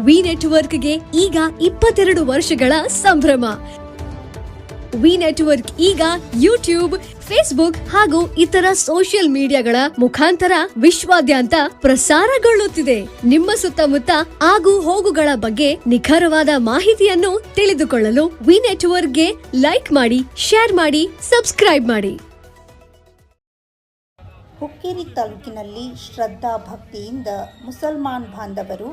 V ನೆಟ್ವರ್ಕ್ಗೆ ಈಗ 22 ವರ್ಷಗಳ ಸಂಭ್ರಮ. ವಿ ನೆಟ್ವರ್ಕ್ ಈಗ ಯೂಟ್ಯೂಬ್, ಫೇಸ್ಬುಕ್ ಹಾಗೂ ಇತರ ಸೋಷಿಯಲ್ ಮೀಡಿಯಾಗಳ ಮುಖಾಂತರ ವಿಶ್ವಾದ್ಯಂತ ಪ್ರಸಾರಗೊಳ್ಳುತ್ತಿದೆ. ನಿಮ್ಮ ಸುತ್ತಮುತ್ತ ಆಗು ಹೋಗುಗಳ ಬಗ್ಗೆ ನಿಖರವಾದ ಮಾಹಿತಿಯನ್ನು ತಿಳಿದುಕೊಳ್ಳಲು ವಿ ನೆಟ್ವರ್ಕ್ಗೆ ಲೈಕ್ ಮಾಡಿ, ಶೇರ್ ಮಾಡಿ, ಸಬ್ಸ್ಕ್ರೈಬ್ ಮಾಡಿ. ಹುಕ್ಕೇರಿ ತಾಲೂಕಿನಲ್ಲಿ ಶ್ರದ್ಧಾ ಭಕ್ತಿಯಿಂದ ಮುಸಲ್ಮಾನ್ ಬಾಂಧವರು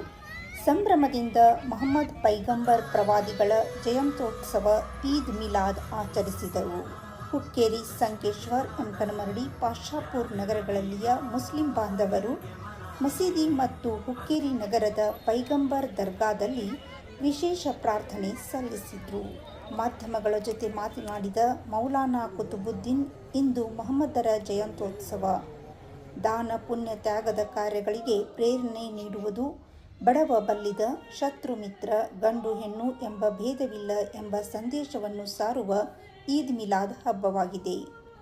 ಸಂಭ್ರಮದಿಂದ ಮೊಹಮ್ಮದ್ ಪೈಗಂಬರ್ ಪ್ರವಾದಿಗಳ ಜಯಂತ್ಯೋತ್ಸವ ಈದ್ ಮಿಲಾದ್ ಆಚರಿಸಿದರು. ಹುಕ್ಕೇರಿ, ಸಂಕೇಶ್ವರ್, ಅಂಕನಮರಡಿ, ಪಾಶಾಪುರ್ ನಗರಗಳಲ್ಲಿಯ ಮುಸ್ಲಿಂ ಬಾಂಧವರು ಮಸೀದಿ ಮತ್ತು ಹುಕ್ಕೇರಿ ನಗರದ ಪೈಗಂಬರ್ ದರ್ಗಾದಲ್ಲಿ ವಿಶೇಷ ಪ್ರಾರ್ಥನೆ ಸಲ್ಲಿಸಿದರು. ಮಾಧ್ಯಮಗಳ ಜೊತೆ ಮಾತನಾಡಿದ ಮೌಲಾನಾ ಕುತುಬುದ್ದೀನ್, ಇಂದು ಮೊಹಮ್ಮದರ ಜಯಂತ್ಯೋತ್ಸವ ದಾನ ಪುಣ್ಯ ತ್ಯಾಗದ ಕಾರ್ಯಗಳಿಗೆ ಪ್ರೇರಣೆ ನೀಡುವುದು, ಬಡವ ಬಲ್ಲಿದ, ಶತ್ರು ಮಿತ್ರ, ಗಂಡು ಹೆಣ್ಣು ಎಂಬ ಭೇದವಿಲ್ಲ ಎಂಬ ಸಂದೇಶವನ್ನು ಸಾರುವ ಈದ್ ಮಿಲಾದ್ ಹಬ್ಬವಾಗಿದೆ.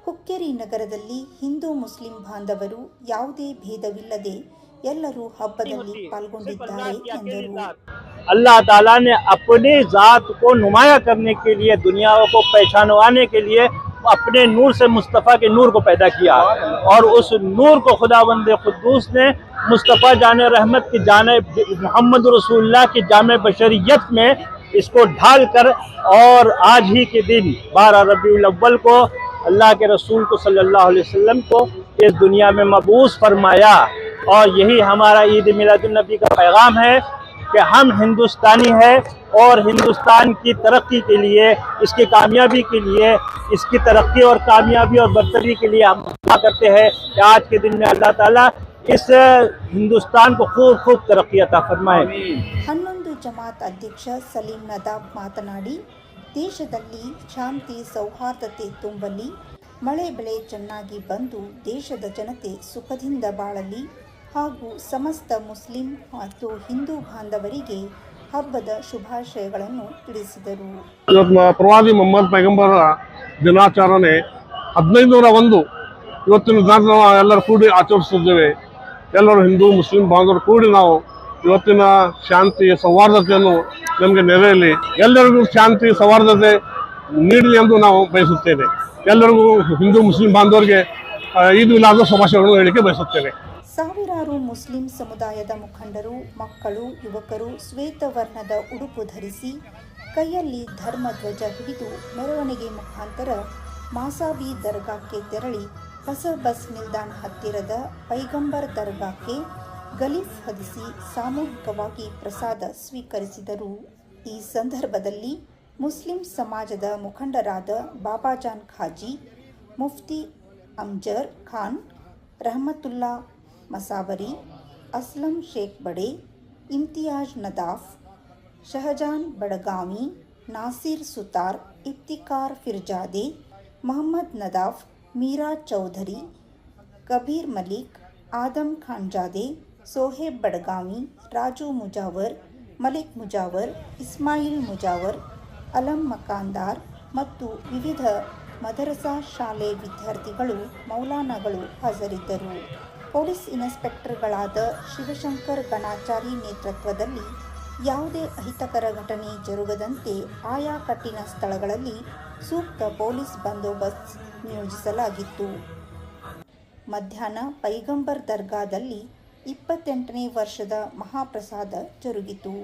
ಹುಕ್ಕೇರಿ ನಗರದಲ್ಲಿ ಹಿಂದೂ ಮುಸ್ಲಿಂ ಬಾಂಧವರು ಯಾವುದೇ ಭೇದವಿಲ್ಲದೆ ಎಲ್ಲರೂ ಹಬ್ಬದಲ್ಲಿ ಪಾಲ್ಗೊಂಡಿದ್ದಾರೆ ಎಂದರು. अल्लाह ताला ने अपनी ज़ात को नुमाया करने के लिए, दुनिया को पहचानवाने के लिए अपने नूर से मुस्तफ़ा के नूर को पैदा किया और उस नूर को खुदावंद खुद्दूस ने मुस्तफ़ा जाने रहमत की जाने मोहम्मद रसूलुल्लाह की जामे बशरियत में इसको ढाल कर और आज ही के दिन 12 रबीउल अव्वल को अल्लाह के रसूल को सल्लल्लाहु अलैहि वसल्लम को इस दुनिया में मबूस फरमाया। और यही हमारा ईद मिलादुन नबी का पैगाम है कि हम हिंदुस्तानी हैं और हिंदुस्तान की तरक्की के लिए, इसकी कामयाबी के लिए, इसकी तरक्की और कामयाबी और बरतरी के लिए हम दुआ करते हैं कि आज के दिन में अल्लाह ताला इस हिंदुस्तान को खूब तरक्की अता फरमाए। 11 ಜಮಾತ್ ಅಧ್ಯಕ್ಷ ಸಲೀಂ ನದಾಬ್ ಮಾತನಾಡಿ, ದೇಶದಲ್ಲಿ ಶಾಂತಿ ಸೌಹಾರ್ದತೆ ತುಂಬಲಿ, ಮಳೆ ಬೆಳೆ ಚೆನ್ನಾಗಿ ಬಂದು ದೇಶದ ಜನತೆ ಸುಖದಿಂದ ಬಾಳಲಿ ಹಾಗೂ ಸಮಸ್ತ ಮುಸ್ಲಿಂ ಮತ್ತು ಹಿಂದೂ ಬಾಂಧವರಿಗೆ ಹಬ್ಬದ ಶುಭಾಶಯಗಳನ್ನು ತಿಳಿಸಿದರು. ಪ್ರವಾದಿ ಮೊಹಮ್ಮದ್ ಪೈಗಂಬರ ದಿನಾಚರಣೆ 1501 ಇವತ್ತಿನ ದಿನ ನಾವು ಎಲ್ಲರೂ ಕೂಡಿ ಆಚರಿಸುತ್ತಿದ್ದೇವೆ. ಎಲ್ಲರೂ ಹಿಂದೂ ಮುಸ್ಲಿಂ ಬಾಂಧವರು ಕೂಡಿ ನಾವು ಇವತ್ತಿನ ಶಾಂತಿ ಸೌಹಾರ್ದತೆಯನ್ನು ನಮಗೆ ನೆರೆಯಲಿ, ಎಲ್ಲರಿಗೂ ಶಾಂತಿ ಸೌಹಾರ್ದತೆ ನೀಡಲಿ ಎಂದು ನಾವು ಬಯಸುತ್ತೇವೆ. ಎಲ್ಲರಿಗೂ ಹಿಂದೂ ಮುಸ್ಲಿಂ ಬಾಂಧವರಿಗೆ ಈದ್ ಮಿಲಾದ್ ಶುಭಾಶಯಗಳನ್ನು ಹೇಳಿಕೆ ಬಯಸುತ್ತೇವೆ. ಸಾವಿರಾರು ಮುಸ್ಲಿಂ ಸಮುದಾಯದ ಮುಖಂಡರು, ಮಕ್ಕಳು, ಯುವಕರು ಶ್ವೇತವರ್ಣದ ಉಡುಪು ಧರಿಸಿ ಕೈಯಲ್ಲಿ ಧರ್ಮಧ್ವಜ ಹಿಡಿದು ಮೆರವಣಿಗೆ ಮುಖಾಂತರ ಮಾಸಾಬಿ ದರ್ಗಾಕ್ಕೆ ತೆರಳಿ ಹೊಸ ಬಸ್ ನಿಲ್ದಾಣ ಹತ್ತಿರದ ಪೈಗಂಬರ್ ದರ್ಗಾಕ್ಕೆ ಗಲೀಫ್ ಹೊದಿಸಿ ಸಾಮೂಹಿಕವಾಗಿ ಪ್ರಸಾದ ಸ್ವೀಕರಿಸಿದರು. ಈ ಸಂದರ್ಭದಲ್ಲಿ ಮುಸ್ಲಿಂ ಸಮಾಜದ ಮುಖಂಡರಾದ ಬಾಬಾಜಾನ್ ಖಾಜಿ, ಮುಫ್ತಿ ಅಮ್ಜರ್ ಖಾನ್, ರಹಮತುಲ್ಲಾ ಮಸಾವರಿ, ಅಸ್ಲಂ ಶೇಖ್ ಬಡೆ, ಇಮ್ತಿಯಾಜ್ ನದಾಫ್, ಶಹಜಾನ್ ಬಡಗಾವಿ, ನಾಸಿರ್ ಸುತಾರ್, ಇಫ್ತಿಕಾರ್ ಫಿರ್ಜಾದೆ, ಮೊಹಮ್ಮದ್ ನದಾಫ್, ಮೀರಾ ಚೌಧರಿ, ಕಬೀರ್ ಮಲಿಕ್, ಆದಮ್ ಖಾನ್ಜಾದೆ, ಸೋಹೇಬ್ ಬಡಗಾವಿ, ರಾಜು ಮುಜಾವರ್, ಮಲಿಕ್ ಮುಜಾವರ್, ಇಸ್ಮಾಯಿಲ್ ಮುಜಾವರ್, ಅಲಂ ಮಕಾಂದಾರ್ ಮತ್ತು ವಿವಿಧ ಮದರಸಾ ಶಾಲೆ ವಿದ್ಯಾರ್ಥಿಗಳು, ಮೌಲಾನಾಗಳು ಹಾಜರಿದ್ದರು. ಪೊಲೀಸ್ ಇನ್ಸ್ಪೆಕ್ಟರ್ಗಳಾದ ಶಿವಶಂಕರ್ ಗಣಾಚಾರಿ ನೇತೃತ್ವದಲ್ಲಿ ಯಾವುದೇ ಅಹಿತಕರ ಘಟನೆ ಜರುಗದಂತೆ ಆಯಾ ಕಠಿಣ ಸ್ಥಳಗಳಲ್ಲಿ ಸೂಕ್ತ ಪೊಲೀಸ್ ಬಂದೋಬಸ್ತ್ ನಿಯೋಜಿಸಲಾಗಿತ್ತು. ಮಧ್ಯಾಹ್ನ ಪೈಗಂಬರ್ ದರ್ಗಾದಲ್ಲಿ 28ನೇ ವರ್ಷದ ಮಹಾಪ್ರಸಾದ ಜರುಗಿತು.